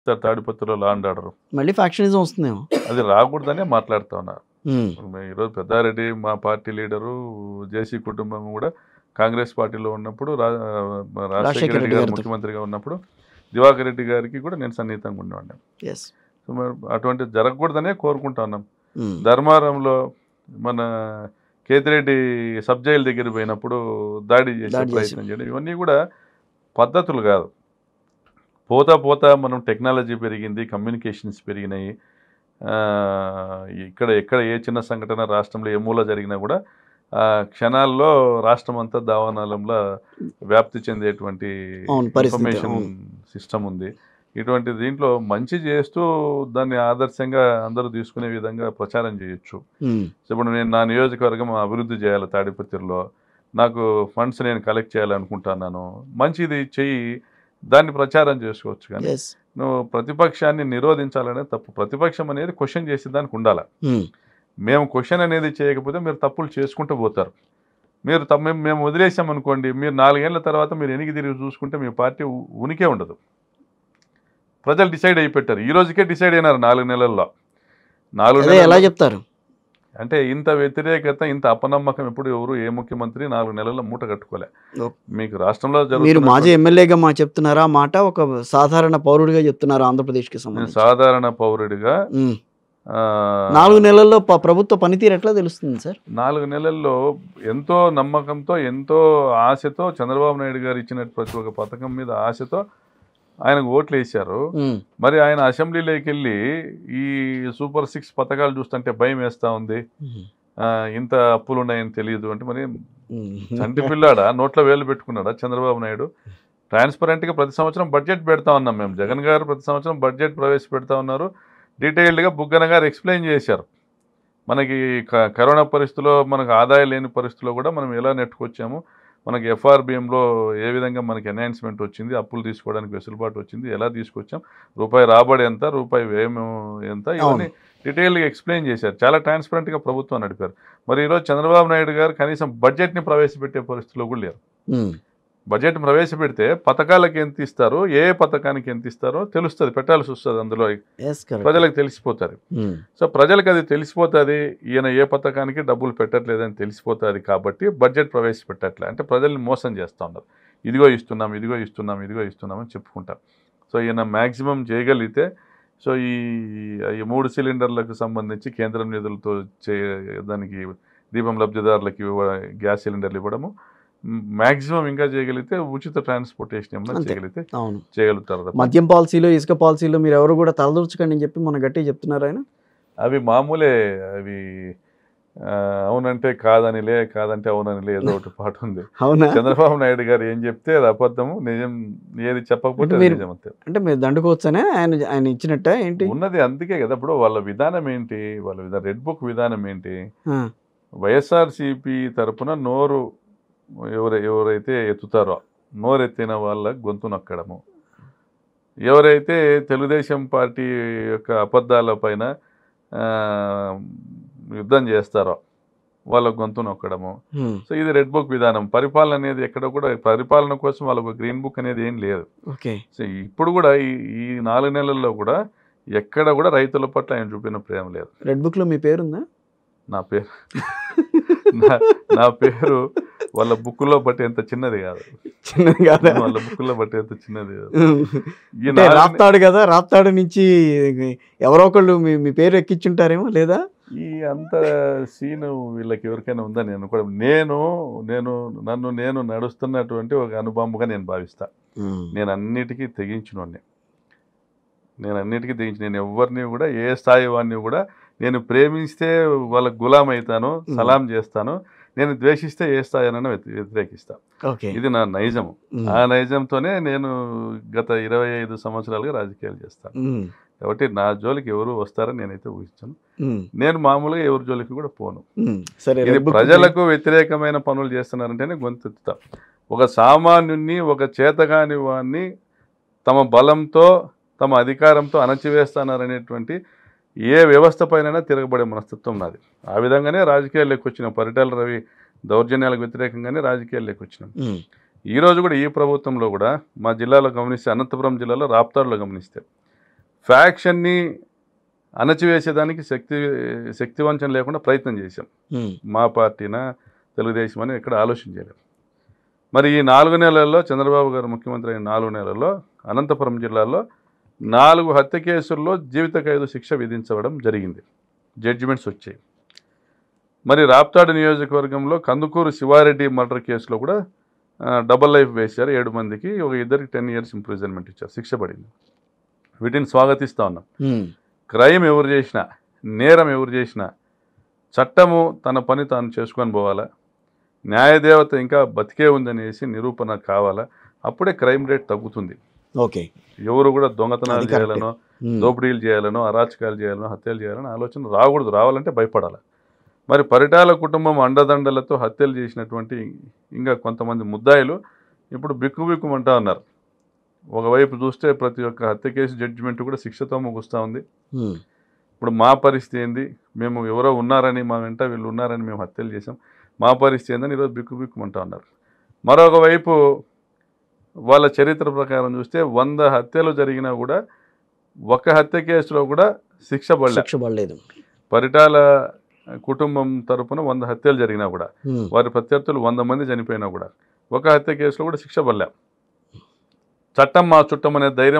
తాడిపత్రిలో law and order మళ్ళీ factionism వస్తుందేమో. అది రాకూడదనే మాట్లాడుతా ఉన్నారు. ఉమ్, ఈరోజు పెద్దారెడ్డి మా పార్టీ లీడరు జేసీ కుటుంబం కూడా కాంగ్రెస్ పార్టీలో ఉన్నప్పుడు రాజశేఖర రెడ్డి గారు ముఖ్యమంత్రిగా ఉన్నప్పుడు దివాకర్ రెడ్డి గారికి కూడా నేను సన్నిహితంగా ఉండేవాడిని. yes. సో మరి అటువంటి జరగకూడదనే కోరుకుంటా ఉన్నాం. ఉమ్, ధర్మారంలో మన కేతిరెడ్డి సబ్ జైలు దగ్గర పోయినప్పుడు దాడి చేసే ప్రయత్నం చేయడం ఇవన్నీ కూడా పద్ధతులు కాదు. పోతా పోతా మనం టెక్నాలజీ పెరిగింది, కమ్యూనికేషన్స్ పెరిగినాయి. ఎక్కడ ఏ చిన్న సంఘటన రాష్ట్రంలో ఏ మూల జరిగినా కూడా క్షణాల్లో రాష్ట్రం అంతా దావానాలంలో వ్యాప్తి చెందేటువంటి ఇన్ఫర్మేషన్ సిస్టమ్ ఉంది. ఇటువంటి దీంట్లో మంచి చేస్తూ దాన్ని ఆదర్శంగా అందరూ తీసుకునే విధంగా ప్రచారం చేయొచ్చు. ఇప్పుడు నేను నా నియోజకవర్గం అభివృద్ధి చేయాలి, తాడిపత్రిలో నాకు ఫండ్స్ నేను కలెక్ట్ చేయాలనుకుంటున్నాను, మంచిది చెయ్యి, దాన్ని ప్రచారం చేసుకోవచ్చు. కానీ నువ్వు ప్రతిపక్షాన్ని నిరోధించాలనే తప్పు. ప్రతిపక్షం అనేది క్వశ్చన్ చేసేదానికి ఉండాలి. మేము క్వశ్చన్ అనేది చేయకపోతే మీరు తప్పులు చేసుకుంటూ పోతారు. మేము వదిలేసామనుకోండి, మీరు 4 ఏళ్ల తర్వాత మీరు ఎనికి తిరిగి చూసుకుంటే మీ పార్టీ ఉనికే ఉండదు. ప్రజలు డిసైడ్ అయిపెట్టారు, ఈ రోజుకే డిసైడ్ అయినారు 4 నెలల్లో. 4 నెలలు ఎలా చెప్తారు అంటే ఇంత వ్యతిరేకత, ఇంత అపనమ్మకం ఎప్పుడు ఎవరు ఏ ముఖ్యమంత్రి 4 నెలల్లో మూట కట్టుకోలే. మీకు రాష్ట్రంలో మీరు మాజీ ఎమ్మెల్యేగా చెప్తున్నారా మాట, ఒక సాధారణ పౌరుడిగా చెప్తున్నారా? ఆంధ్రప్రదేశ్కి సంబంధించి సాధారణ పౌరుడిగా 4 నెలల్లో ప్రభుత్వ పనితీరు ఎట్లా తెలుస్తుంది సార్? 4 నెలల్లో ఎంతో నమ్మకంతో, ఎంతో ఆశతో చంద్రబాబు నాయుడు గారు ఇచ్చిన ప్రతి ఒక్క పథకం మీద ఆశతో ఆయనకు ఓట్లు వేశారు. మరి ఆయన అసెంబ్లీలోకి వెళ్ళి ఈ సూపర్ 6 పథకాలు చూస్తుంటే భయం వేస్తూ ఉంది. ఇంత అప్పులు ఉన్నాయని తెలియదు అంటే మరి చంటి పిల్లాడా, నోట్లో వేలు పెట్టుకున్నాడా చంద్రబాబు నాయుడు? ట్రాన్స్పరెంట్గా ప్రతి సంవత్సరం బడ్జెట్ పెడతా ఉన్నాం మేము. జగన్ గారు ప్రతి సంవత్సరం బడ్జెట్ ప్రవేశపెడతా ఉన్నారు. డీటెయిల్డ్గా బుగ్గన గారు ఎక్స్ప్లెయిన్ చేశారు. మనకి కరోనా పరిస్థితుల్లో, మనకు ఆదాయం లేని పరిస్థితుల్లో కూడా మనం ఎలా నెట్టుకొచ్చాము, మనకి ఎఫ్ఆర్బిఎంలో ఏ విధంగా మనకి ఎన్హాన్స్మెంట్ వచ్చింది, అప్పులు తీసుకోవడానికి వెసులుబాటు వచ్చింది, ఎలా తీసుకొచ్చాం, రూపాయి రాబడి ఎంత, రూపాయి వ్యయం ఎంత, ఇవన్నీ డీటెయిల్గా ఎక్స్ప్లెయిన్ చేశారు. చాలా ట్రాన్స్పరెంట్గా ప్రభుత్వం నడిపారు. మరి ఈరోజు చంద్రబాబు నాయుడు గారు కనీసం బడ్జెట్ని ప్రవేశపెట్టే పరిస్థితిలో కూడా లేరు. బడ్జెట్ ప్రవేశపెడితే పథకాలకు ఎంత ఇస్తారో, ఏ పథకానికి ఎంత ఇస్తారో తెలుస్తుంది, పెట్టాల్సి వస్తుంది, అందులో ప్రజలకు తెలిసిపోతుంది. సో ప్రజలకు అది తెలిసిపోతుంది, ఈయన ఏ పథకానికి డబ్బులు పెట్టట్లేదని తెలిసిపోతుంది. కాబట్టి బడ్జెట్ ప్రవేశపెట్టట్లే అంటే ప్రజల్ని మోసం చేస్తూ ఉన్నారు. ఇదిగో ఇస్తున్నాం, ఇదిగో ఇస్తున్నాం, ఇదిగో ఇస్తున్నామని చెప్పుకుంటారు. సో ఈయన మ్యాక్సిమం చేయగలిగితే, సో ఈ 3 సిలిండర్లకు సంబంధించి కేంద్రం నిధులతో దానికి దీపం లబ్ధిదారులకి గ్యాస్ సిలిండర్లు ఇవ్వడము, మ్యాక్సిమం ఇంకా చేయగలిగితే ఉచిత ట్రాన్స్పోర్టేషన్ ఏమన్నా చేయగలిగితే చేయగలుగుతారు. మద్యం పాలసీలో, ఇసుక పాలసీలో మీరు ఎవరు కూడా తలదూర్చకండి అని చెప్పి మన గట్టి చెప్తున్నారు ఆయన. అవి మామూలే, అవి అవునంటే కాదనిలే, కాదంటే అవుననిలే, ఏదో ఒకటి పాట ఉంది. చంద్రబాబు నాయుడు గారు ఏం చెప్తే అది అబద్ధము, నిజం ఏది చెప్పకపోతే నిజం అంతే. అంటే మీరు దండుకోవచ్చనే ఆయన ఇచ్చినట్ట ఏంటి ఉన్నది? అందుకే కదా ఇప్పుడు వాళ్ళ విధానం ఏంటి, వాళ్ళ రెడ్ బుక్ విధానం ఏంటి? వైఎస్ఆర్సీపీ తరఫున నోరు ఎవరైతే ఎత్తుతారో, నోరెత్తిన వాళ్ళ గొంతు నొక్కడము, ఎవరైతే తెలుగుదేశం పార్టీ యొక్క అబద్ధాల పైన యుద్ధం చేస్తారో వాళ్ళ గొంతు నొక్కడము. సో ఇది రెడ్ బుక్ విధానం. పరిపాలన అనేది ఎక్కడ కూడా, పరిపాలన కోసం వాళ్ళకు గ్రీన్ బుక్ అనేది ఏం లేదు. సో ఇప్పుడు కూడా ఈ 4 నెలల్లో కూడా ఎక్కడ కూడా రైతుల పట్ల ఆయన చూపిన ప్రేమ లేదు. రెడ్ బుక్ లో మీ పేరుందా? నా పేరు వాళ్ళ బుక్కుల్లో బట్టి ఎంత చిన్నది కాదు, వాళ్ళ బుక్కుల్లో బట్టి ఎంత చిన్నది కాదు. రాప్తాడు కదా, రాప్తాడు నుంచి ఎవరో ఒకళ్ళు మీ పేరు ఎక్కించుంటారేమో, లేదా ఈ అంత సీను వీళ్ళకి ఎవరికైనా ఉందని నేను కూడా నేను నడుస్తున్నటువంటి ఒక అనుభవంగా నేను భావిస్తా. నేను అన్నిటికీ తెగించినోడిని, నేను ఎవరిని కూడా, ఏ స్థాయి వాడిని కూడా నేను ప్రేమిస్తే వాళ్ళకు గులాం అవుతాను, సలాం చేస్తాను. నేను ద్వేషిస్తే ఏ స్థాయినైనా వ్యతిరేకిస్తా. ఇది నా నైజము. ఆ నైజంతోనే నేను గత 25 సంవత్సరాలుగా రాజకీయాలు చేస్తాను. కాబట్టి నా జోలికి ఎవరు వస్తారని నేనైతే ఊహించాను. నేను మామూలుగా ఎవరి జోలికి కూడా పోను. ఇది ప్రజలకు వ్యతిరేకమైన పనులు చేస్తున్నారంటేనే గొంతెత్తుతా. ఒక సామాన్యుని, ఒక చేతగాని వాడిని తమ బలంతో, తమ అధికారంతో అణచివేస్తున్నారనేటువంటి ఏ వ్యవస్థ పైన తిరగబడే మనస్తత్వం నాది. ఆ విధంగానే రాజకీయాల్లోకి వచ్చినాం. పరిటాల రవి దౌర్జన్యాలకు వ్యతిరేకంగానే రాజకీయాల్లోకి వచ్చినాం. ఈరోజు కూడా ఈ ప్రభుత్వంలో కూడా మా జిల్లాలో గమనిస్తే, అనంతపురం జిల్లాలో రాప్తాడులో గమనిస్తే ఫ్యాక్షన్ని అణచివేసేదానికి శక్తివంచన లేకుండా ప్రయత్నం చేశాం. మా పార్టీనా తెలుగుదేశం అని ఎక్కడ ఆలోచించలేదు. మరి ఈ 4 నెలల్లో చంద్రబాబు గారు ముఖ్యమంత్రి అయిన 4 నెలల్లో అనంతపురం జిల్లాలో 4 హత్య కేసుల్లో జీవిత ఖైదు శిక్ష విధించడం జరిగింది. జడ్జిమెంట్స్ వచ్చాయి. మరి రాప్తాడు నియోజకవర్గంలో కందుకూరు శివారెడ్డి మర్డర్ కేసులో కూడా డబల్ లైఫ్ వేశారు. 7 మందికి, ఒక ఇద్దరికి 10 years ఇంప్రిజన్మెంట్ ఇచ్చారు, శిక్ష పడింది. వీటిని స్వాగతిస్తూ ఉన్నాం. క్రైమ్ ఎవరు చేసినా, నేరం ఎవరు చేసినా చట్టము తన పని తాను చేసుకొని పోవాలా, న్యాయదేవత ఇంకా బతికే ఉందనేసి నిరూపణ కావాలా, అప్పుడే క్రైమ్ రేట్ తగ్గుతుంది. ఓకే, ఎవరు కూడా దొంగతనాలు చేయాలనో, దోపిడీలు చేయాలనో, అరాచకాలు చేయాలనో, హత్యలు చేయాలనో ఆలోచన రాకూడదు. రావాలంటే భయపడాలి. మరి పరిటాల కుటుంబం అండదండలతో హత్యలు చేసినటువంటి ఇంకా కొంతమంది ముద్దాయిలు ఇప్పుడు బిక్కుబిక్కుమంటా ఉన్నారు. ఒకవైపు చూస్తే ప్రతి ఒక్క హత్య కేసు జడ్జిమెంట్ కూడా శిక్షతో ముగుస్తూ ఉంది. ఇప్పుడు మా పరిస్థితి ఏంది, మేము ఎవరో ఉన్నారని, మా వెంట వీళ్ళు ఉన్నారని మేము హత్యలు చేసాం, మా పరిస్థితి ఏందని ఈరోజు బిక్కుబిక్కుమంటా ఉన్నారు. మరొక వైపు వాళ్ళ చరిత్ర ప్రకారం చూస్తే 100 హత్యలు జరిగినా కూడా ఒక హత్య కేసులో కూడా శిక్ష పడలేదు. పరిటాల కుటుంబం తరపున 100 హత్యలు జరిగినా కూడా, వారి ప్రత్యర్థులు 100 మంది చనిపోయినా కూడా ఒక హత్య కేసులో కూడా శిక్ష పడలే. చట్టం మా చుట్టం అనే ధైర్యం